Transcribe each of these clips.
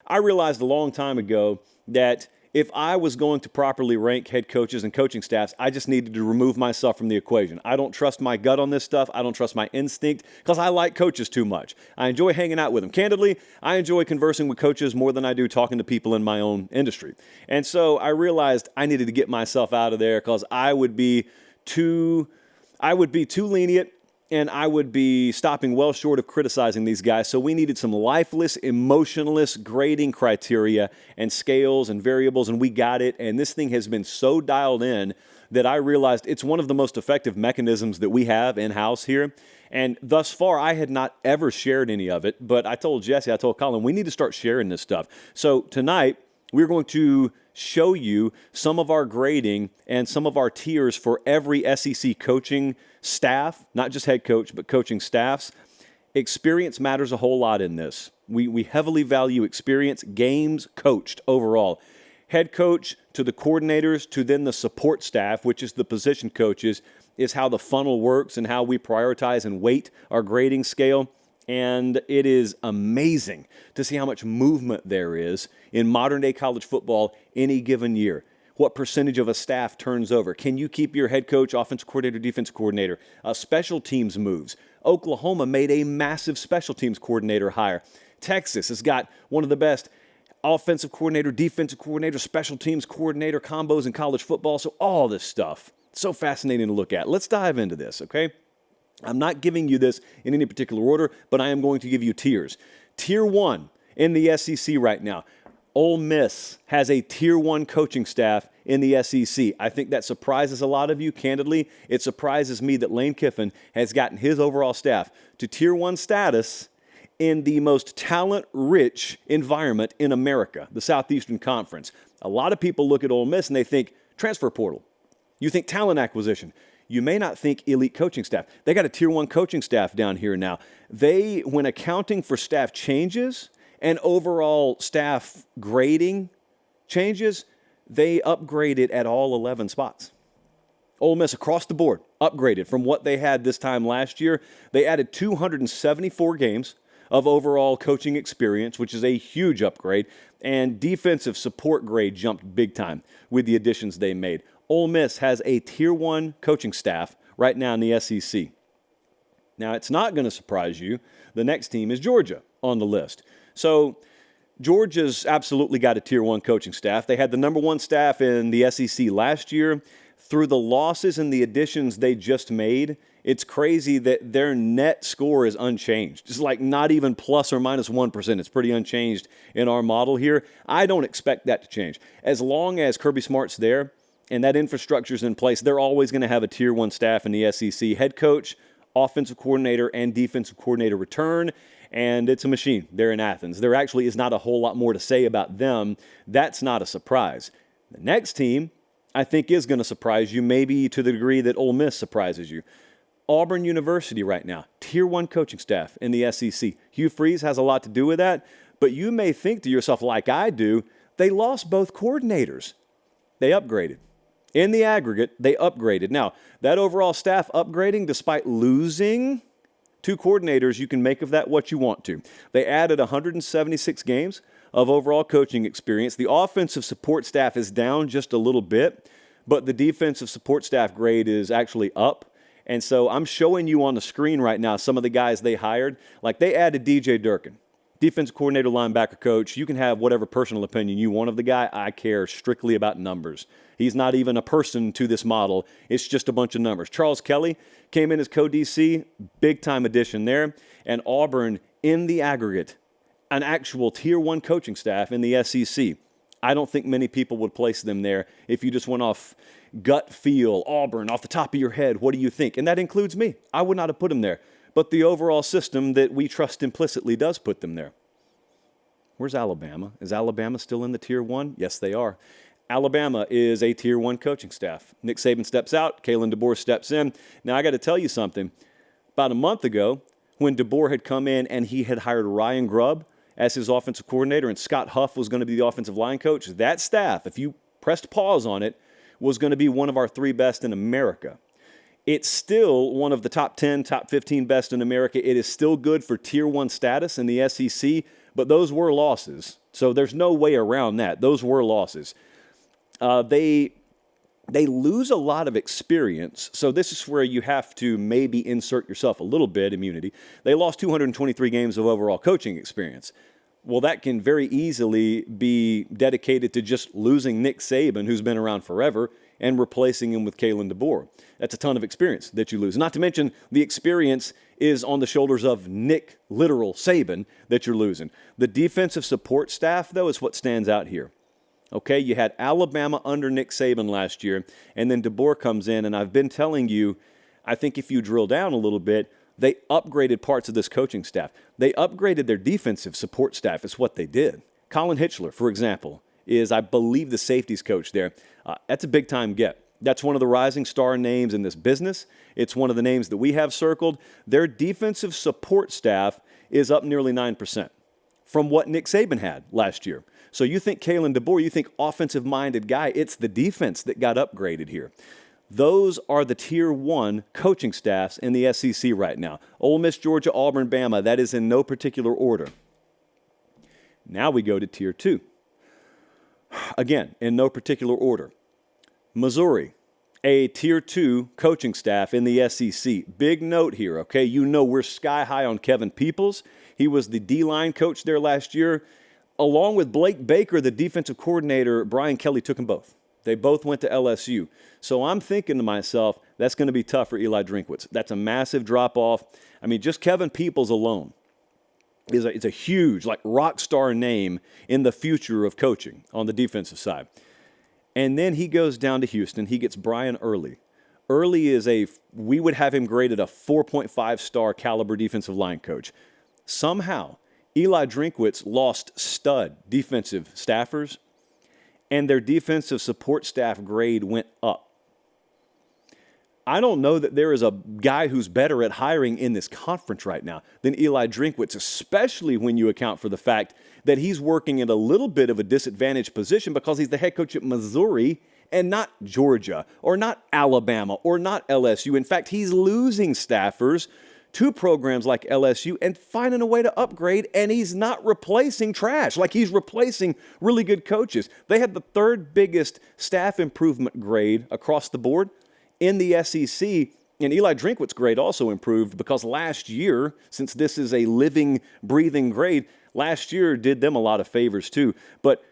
I realized a long time ago that if I was going to properly rank head coaches and coaching staffs, I just needed to remove myself from the equation. I don't trust my gut on this stuff. I don't trust my instinct because I like coaches too much. I enjoy hanging out with them. Candidly, I enjoy conversing with coaches more than I do talking to people in my own industry. And so I realized I needed to get myself out of there because I would be too lenient, and I would be stopping well short of criticizing these guys. So we needed some lifeless, emotionless grading criteria and scales and variables, and we got it. And this thing has been so dialed in that I realized it's one of the most effective mechanisms that we have in-house here. And thus far, I had not ever shared any of it. But I told Colin, we need to start sharing this stuff. So tonight, we're going to show you some of our grading and some of our tiers for every SEC coaching staff, not just head coach, but coaching staffs. Experience matters a whole lot in this. We heavily value experience, games coached overall. Head coach to the coordinators to then the support staff, which is the position coaches, is how the funnel works and how we prioritize and weight our grading scale. And it is amazing to see how much movement there is in modern-day college football any given year. What percentage of a staff turns over? Can you keep your head coach, offensive coordinator, defense coordinator? Special teams moves. Oklahoma made a massive special teams coordinator hire. Texas has got one of the best offensive coordinator, defensive coordinator, special teams coordinator combos in college football. So all this stuff, so fascinating to look at. Let's dive into this, okay? I'm not giving you this in any particular order, but I am going to give you tiers. Tier 1 in the SEC right now. Ole Miss has a Tier 1 coaching staff in the SEC. I think that surprises a lot of you. Candidly, it surprises me that Lane Kiffin has gotten his overall staff to Tier 1 status in the most talent-rich environment in America, the Southeastern Conference. A lot of people look at Ole Miss and they think transfer portal. You think talent acquisition. You may not think elite coaching staff. They got a Tier 1 coaching staff down here now. They, when accounting for staff changes and overall staff grading changes, they upgraded at all 11 spots. Ole Miss across the board upgraded from what they had this time last year. They added 274 games of overall coaching experience, which is a huge upgrade, and defensive support grade jumped big time with the additions they made. Ole Miss has a Tier 1 coaching staff right now in the SEC. Now, it's not going to surprise you. The next team is Georgia on the list. So Georgia's absolutely got a Tier 1 coaching staff. They had the number 1 staff in the SEC last year. Through the losses and the additions they just made, it's crazy that their net score is unchanged. It's like not even plus or minus 1%. It's pretty unchanged in our model here. I don't expect that to change. As long as Kirby Smart's there, and that infrastructure is in place, they're always going to have a Tier 1 staff in the SEC. Head coach, offensive coordinator, and defensive coordinator return, and it's a machine. They're in Athens. There actually is not a whole lot more to say about them. That's not a surprise. The next team, I think, is going to surprise you, maybe to the degree that Ole Miss surprises you. Auburn University right now, Tier 1 coaching staff in the SEC. Hugh Freeze has a lot to do with that, but you may think to yourself, like I do, they lost both coordinators. They upgraded. In the aggregate, they upgraded. Now, that overall staff upgrading, despite losing 2 coordinators, you can make of that what you want to. They added 176 games of overall coaching experience. The offensive support staff is down just a little bit, but the defensive support staff grade is actually up. And so I'm showing you on the screen right now some of the guys they hired. Like they added DJ Durkin, defensive coordinator, linebacker coach. You can have whatever personal opinion you want of the guy. I care strictly about numbers. He's not even a person to this model. It's just a bunch of numbers. Charles Kelly came in as co-DC, big-time addition there. And Auburn, in the aggregate, an actual Tier 1 coaching staff in the SEC. I don't think many people would place them there if you just went off gut feel. Auburn, off the top of your head, what do you think? And that includes me. I would not have put them there. But the overall system that we trust implicitly does put them there. Where's Alabama? Is Alabama still in the Tier 1? Yes, they are. Alabama is a Tier 1 coaching staff. Nick Saban steps out. Kalen DeBoer steps in. Now, I got to tell you something. About a month ago, when DeBoer had come in and he had hired Ryan Grubb as his offensive coordinator and Scott Huff was going to be the offensive line coach, that staff, if you pressed pause on it, was going to be one of our 3 best in America. It's still one of the top 10, top 15 best in America. It is still good for Tier 1 status in the SEC, but those were losses. So there's no way around that. Those were losses. They lose a lot of experience, so this is where you have to maybe insert yourself a little bit, immunity. They lost 223 games of overall coaching experience. Well, that can very easily be dedicated to just losing Nick Saban, who's been around forever, and replacing him with Kalen DeBoer. That's a ton of experience that you lose. Not to mention the experience is on the shoulders of Nick, literal Saban, that you're losing. The defensive support staff, though, is what stands out here. Okay, you had Alabama under Nick Saban last year, and then DeBoer comes in, and I've been telling you, I think if you drill down a little bit, they upgraded parts of this coaching staff. They upgraded their defensive support staff is what they did. Colin Hitchler, for example, is, I believe, the safeties coach there. That's a big-time get. That's one of the rising star names in this business. It's one of the names that we have circled. Their defensive support staff is up nearly 9% from what Nick Saban had last year. So you think Kalen DeBoer, you think offensive-minded guy, it's the defense that got upgraded here. Those are the Tier 1 coaching staffs in the SEC right now. Ole Miss, Georgia, Auburn, Bama, that is in no particular order. Now we go to Tier 2. Again, in no particular order. Missouri, a Tier 2 coaching staff in the SEC. Big note here, okay? You know we're sky high on Kevin Peoples. He was the D-line coach there last year. Along with Blake Baker, the defensive coordinator, Brian Kelly took them both. They both went to LSU. So I'm thinking to myself, that's going to be tough for Eli Drinkwitz. That's a massive drop-off. I mean, just Kevin Peoples alone is a huge, like, rock star name in the future of coaching on the defensive side. And then he goes down to Houston. He gets Brian Early. Early is we would have him graded a 4.5 star caliber defensive line coach. Somehow, Eli Drinkwitz lost stud defensive staffers, and their defensive support staff grade went up. I don't know that there is a guy who's better at hiring in this conference right now than Eli Drinkwitz, especially when you account for the fact that he's working in a little bit of a disadvantaged position because he's the head coach at Missouri and not Georgia or not Alabama or not LSU. In fact, he's losing staffers to programs like LSU and finding a way to upgrade, and he's not replacing trash. Like, he's replacing really good coaches. They had the third biggest staff improvement grade across the board in the SEC, and Eli Drinkwitz's grade also improved because last year, since this is a living, breathing grade, last year did them a lot of favors too. But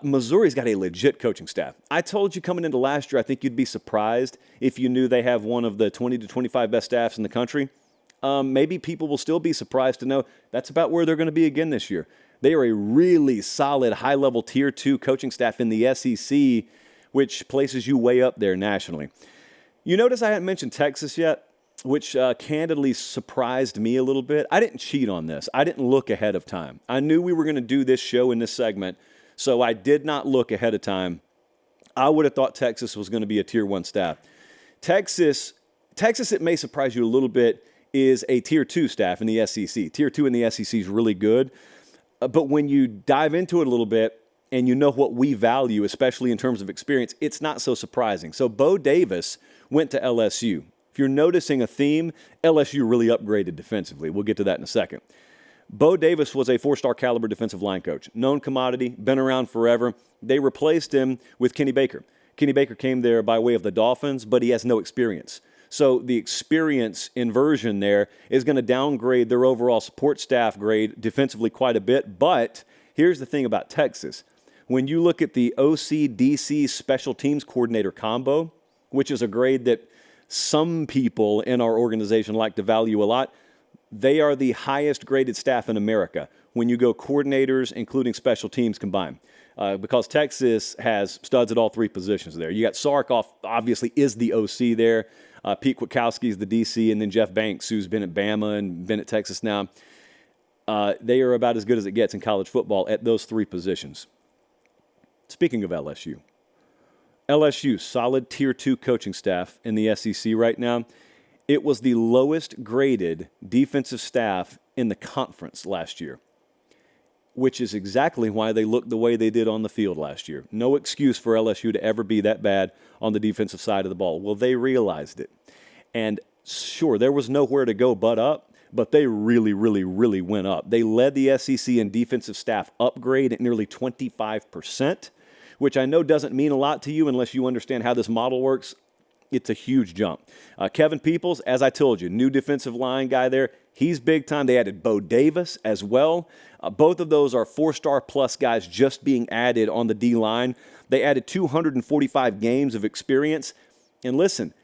Missouri's got a legit coaching staff. I told you coming into last year, I think you'd be surprised if you knew they have one of the 20 to 25 best staffs in the country. Maybe people will still be surprised to know that's about where they're going to be again this year. They are a really solid, high-level Tier 2 coaching staff in the SEC, which places you way up there nationally. You notice I hadn't mentioned Texas yet, which candidly surprised me a little bit. I didn't cheat on this. I didn't look ahead of time. I knew we were going to do this show in this segment, so I did not look ahead of time. I would have thought Texas was going to be a Tier 1 staff. Texas, it may surprise you a little bit, is a Tier 2 staff in the SEC. Tier 2 in the SEC is really good. But when you dive into it a little bit and you know what we value, especially in terms of experience, it's not so surprising. So Bo Davis went to LSU. If you're noticing a theme, LSU really upgraded defensively. We'll get to that in a second. Bo Davis was a 4-star caliber defensive line coach. Known commodity, been around forever. They replaced him with Kenny Baker. Kenny Baker came there by way of the Dolphins, but he has no experience. So the experience inversion there is going to downgrade their overall support staff grade defensively quite a bit. But here's the thing about Texas. When you look at the OC-DC special teams coordinator combo, which is a grade that some people in our organization like to value a lot, they are the highest graded staff in America when you go coordinators, including special teams combined. Because Texas has studs at all three positions there. You got Sark obviously is the OC there. Pete Kwiatkowski is the DC, and then Jeff Banks, who's been at Bama and been at Texas now. They are about as good as it gets in college football at those three positions. Speaking of LSU, solid Tier 2 coaching staff in the SEC right now. It was the lowest graded defensive staff in the conference last year, which is exactly why they looked the way they did on the field last year. No excuse for LSU to ever be that bad on the defensive side of the ball. Well, they realized it. And sure, there was nowhere to go but up, but they really, really, really went up. They led the SEC in defensive staff upgrade at nearly 25%, which I know doesn't mean a lot to you unless you understand how this model works. It's a huge jump. Kevin Peoples, as I told you, new defensive line guy there. He's big time. They added Bo Davis as well. Both of those are 4-star plus guys just being added on the D-line. They added 245 games of experience. And listen,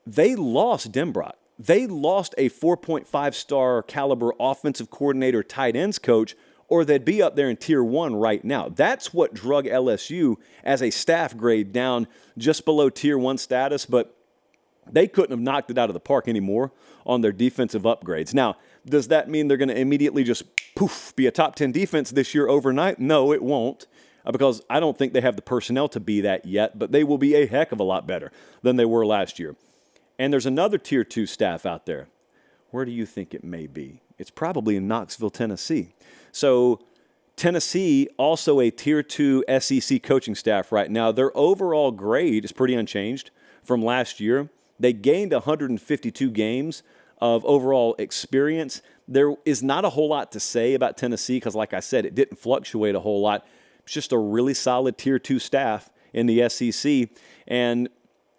they lost Denbrock. They lost a 4.5-star caliber offensive coordinator, tight ends coach, or they'd be up there in Tier 1 right now. That's what drug LSU as a staff grade down just below Tier 1 status, but they couldn't have knocked it out of the park anymore on their defensive upgrades. Now, does that mean they're going to immediately just, poof, be a top 10 defense this year overnight? No, it won't, because I don't think they have the personnel to be that yet, but they will be a heck of a lot better than they were last year. And there's another Tier 2 staff out there. Where do you think it may be? It's probably in Knoxville, Tennessee. So Tennessee, also a Tier 2 SEC coaching staff right now. Their overall grade is pretty unchanged from last year. They gained 152 games of overall experience. There is not a whole lot to say about Tennessee because, like I said, it didn't fluctuate a whole lot. It's just a really solid Tier 2 staff in the SEC. And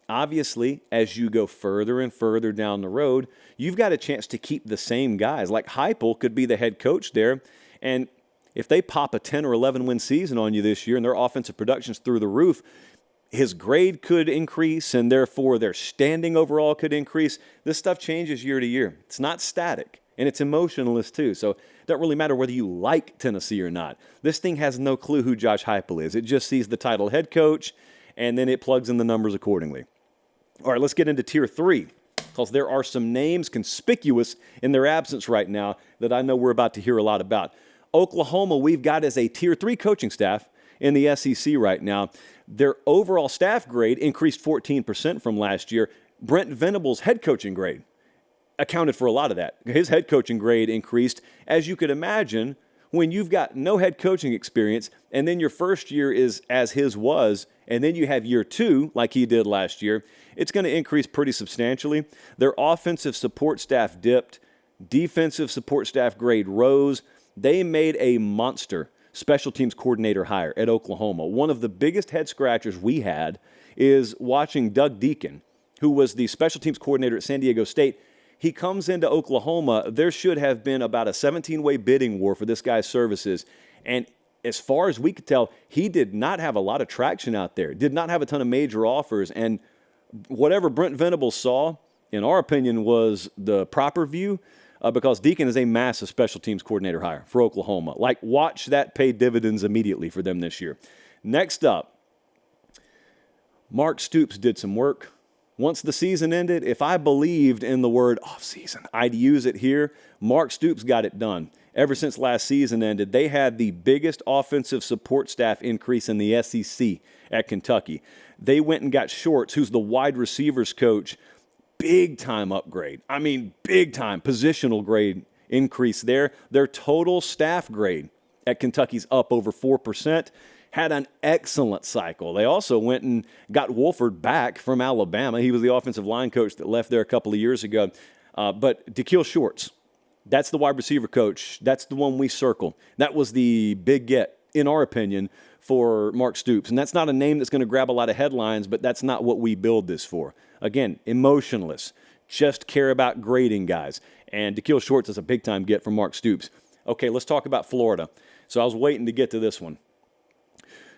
obviously, as you go further and further down the road, you've got a chance to keep the same guys. Like Heupel could be the head coach there, and if they pop a 10 or 11 win season on you this year and their offensive production's through the roof, his grade could increase, and therefore their standing overall could increase. This stuff changes year to year. It's not static, and it's emotionless too. So it doesn't really matter whether you like Tennessee or not. This thing has no clue who Josh Heupel is. It just sees the title head coach, and then it plugs in the numbers accordingly. All right, let's get into Tier 3, because there are some names conspicuous in their absence right now that I know we're about to hear a lot about. Oklahoma, we've got as a Tier 3 coaching staff in the SEC right now. Their overall staff grade increased 14% from last year. Brent Venables' head coaching grade accounted for a lot of that. His head coaching grade increased. As you could imagine, when you've got no head coaching experience, and then your first year is as his was, and then you have year 2, like he did last year, it's going to increase pretty substantially. Their offensive support staff dipped. Defensive support staff grade rose. They made a monster special teams coordinator hire at Oklahoma. One of the biggest head scratchers we had is watching Doug Deacon, who was the special teams coordinator at San Diego State. He comes into Oklahoma. There should have been about a 17-way bidding war for this guy's services. And as far as we could tell, he did not have a lot of traction out there, did not have a ton of major offers. And whatever Brent Venables saw, in our opinion, was the proper view, because Deacon is a massive special teams coordinator hire for Oklahoma. Like, watch that pay dividends immediately for them this year. Next up, Mark Stoops did some work. Once the season ended, if I believed in the word offseason, I'd use it here. Mark Stoops got it done. Ever since last season ended, they had the biggest offensive support staff increase in the SEC at Kentucky. They went and got Shorts, who's the wide receivers coach. Big time upgrade. I mean, big time positional grade increase there. Their total staff grade at Kentucky's up over 4%. Had an excellent cycle. They also went and got Wolford back from Alabama. He was the offensive line coach that left there a couple of years ago. But Da'Keil Shorts, that's the wide receiver coach. That's the one we circle. That was the big get, in our opinion, for Mark Stoops. And that's not a name that's going to grab a lot of headlines, but that's not what we build this for. Again, emotionless. Just care about grading guys. And Da'Keil Shorts is a big-time get from Mark Stoops. Okay, let's talk about Florida. So I was waiting to get to this one.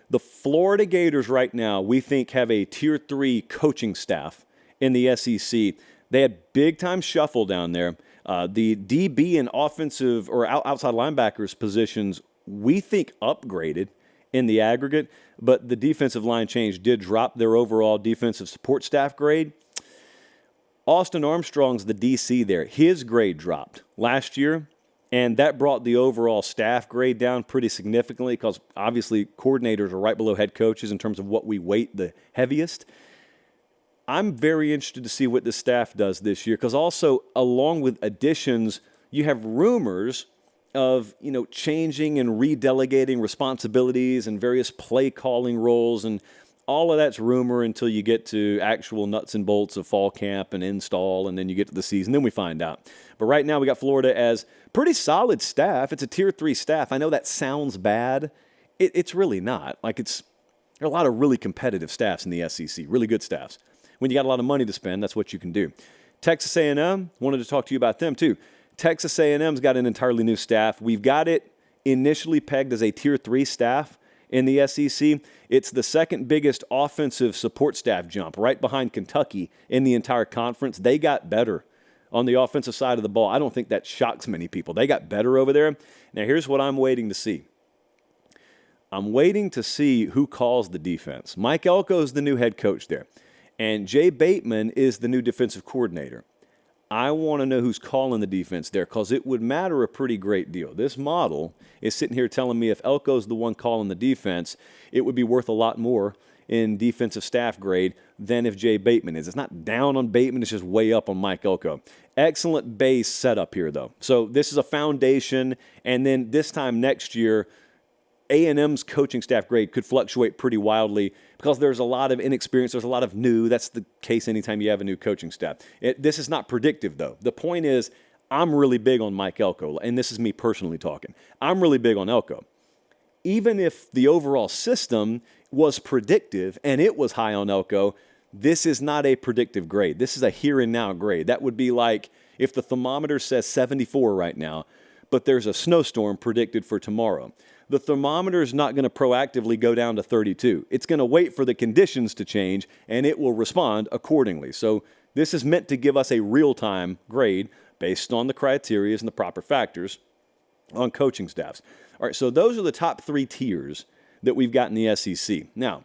The Florida Gators right now, we think, have a Tier 3 coaching staff in the SEC. They had big-time shuffle down there. The DB and offensive or outside linebackers positions, we think, upgraded in the aggregate, but the defensive line change did drop their overall defensive support staff grade. Austin Armstrong's the DC there. His grade dropped last year, and that brought the overall staff grade down pretty significantly because obviously coordinators are right below head coaches in terms of what we weight the heaviest. I'm very interested to see what the staff does this year because also along with additions, you have rumors of, changing and redelegating responsibilities and various play calling roles and all of that's rumor until you get to actual nuts and bolts of fall camp and install, and then you get to the season. Then we find out. But right now we got Florida as pretty solid staff. It's a Tier 3 staff. I know that sounds bad. It's really not. There are a lot of really competitive staffs in the SEC, really good staffs. When you got a lot of money to spend, that's what you can do. Texas A&M, wanted to talk to you about them too. Texas A&M's got an entirely new staff. We've got it initially pegged as a Tier 3 staff in the SEC. It's the second biggest offensive support staff jump, right behind Kentucky in the entire conference. They got better on the offensive side of the ball. I don't think that shocks many people. They got better over there. Now, here's what I'm waiting to see. I'm waiting to see who calls the defense. Mike Elko is the new head coach there, and Jay Bateman is the new defensive coordinator. I want to know who's calling the defense there because it would matter a pretty great deal. This model is sitting here telling me if Elko's the one calling the defense, it would be worth a lot more in defensive staff grade than if Jay Bateman is. It's not down on Bateman, it's just way up on Mike Elko. Excellent base setup here, though. So this is a foundation, and then this time next year, A&M's coaching staff grade could fluctuate pretty wildly because there's a lot of inexperience, there's a lot of new. That's the case anytime you have a new coaching staff. This is not predictive, though. The point is, I'm really big on Mike Elko, and this is me personally talking. I'm really big on Elko. Even if the overall system was predictive and it was high on Elko, this is not a predictive grade. This is a here and now grade. That would be like if the thermometer says 74 right now, but there's a snowstorm predicted for tomorrow. The thermometer is not going to proactively go down to 32. It's going to wait for the conditions to change, and it will respond accordingly. So this is meant to give us a real-time grade based on the criteria and the proper factors on coaching staffs. All right, so those are the top 3 tiers that we've got in the SEC. Now,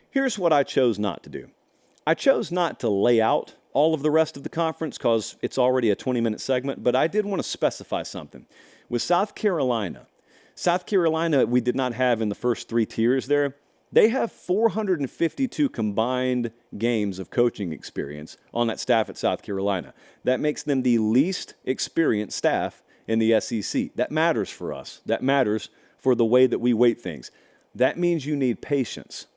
here's what I chose not to do. I chose not to lay out all of the rest of the conference because it's already a 20-minute segment, but I did want to specify something. With South Carolina, we did not have in the first 3 tiers there. They have 452 combined games of coaching experience on that staff at South Carolina. That makes them the least experienced staff in the SEC. That matters for us. That matters for the way that we weight things. That means you need patience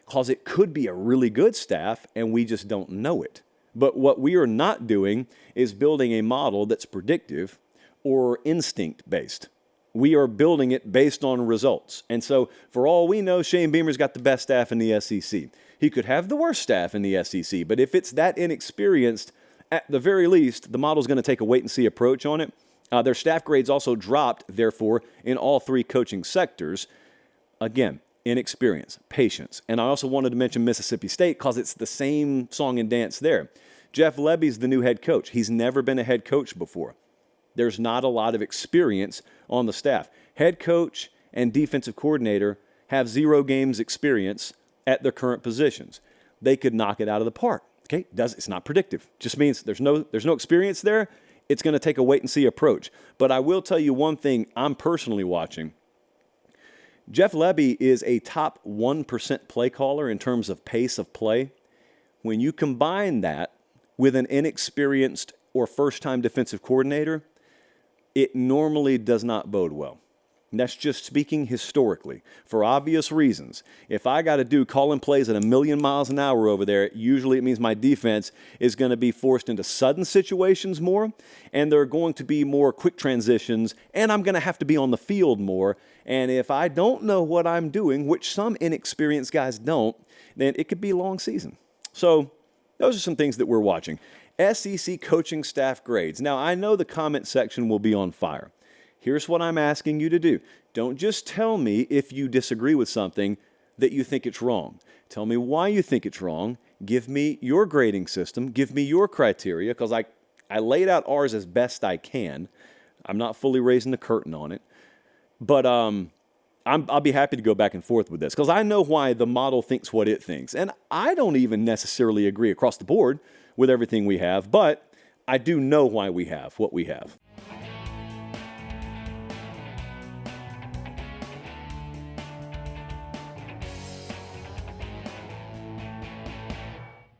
because it could be a really good staff and we just don't know it. But what we are not doing is building a model that's predictive or instinct-based. We are building it based on results. And so, for all we know, Shane Beamer's got the best staff in the SEC. He could have the worst staff in the SEC, but if it's that inexperienced, at the very least, the model's going to take a wait-and-see approach on it. Their staff grades also dropped, therefore, in all 3 coaching sectors. Again, inexperience, patience. And I also wanted to mention Mississippi State because it's the same song and dance there. Jeff Lebby's the new head coach. He's never been a head coach before. There's not a lot of experience on the staff. Head coach and defensive coordinator have 0 games experience at their current positions. They could knock it out of the park. Okay, it's not predictive. Just means there's no experience there. It's going to take a wait-and-see approach. But I will tell you one thing I'm personally watching. Jeff Lebby is a top 1% play caller in terms of pace of play. When you combine that with an inexperienced or first-time defensive coordinator, it normally does not bode well. And that's just speaking historically, for obvious reasons. If I got to do calling plays at 1,000,000 miles an hour over there, usually it means my defense is going to be forced into sudden situations more, and there are going to be more quick transitions, and I'm going to have to be on the field more. And if I don't know what I'm doing, which some inexperienced guys don't, then it could be a long season. So those are some things that we're watching. SEC coaching staff grades. Now, I know the comment section will be on fire. Here's what I'm asking you to do. Don't just tell me if you disagree with something that you think it's wrong. Tell me why you think it's wrong. Give me your grading system. Give me your criteria, because I laid out ours as best I can. I'm not fully raising the curtain on it. But I'll be happy to go back and forth with this, because I know why the model thinks what it thinks. And I don't even necessarily agree across the board with everything we have, but I do know why we have what we have.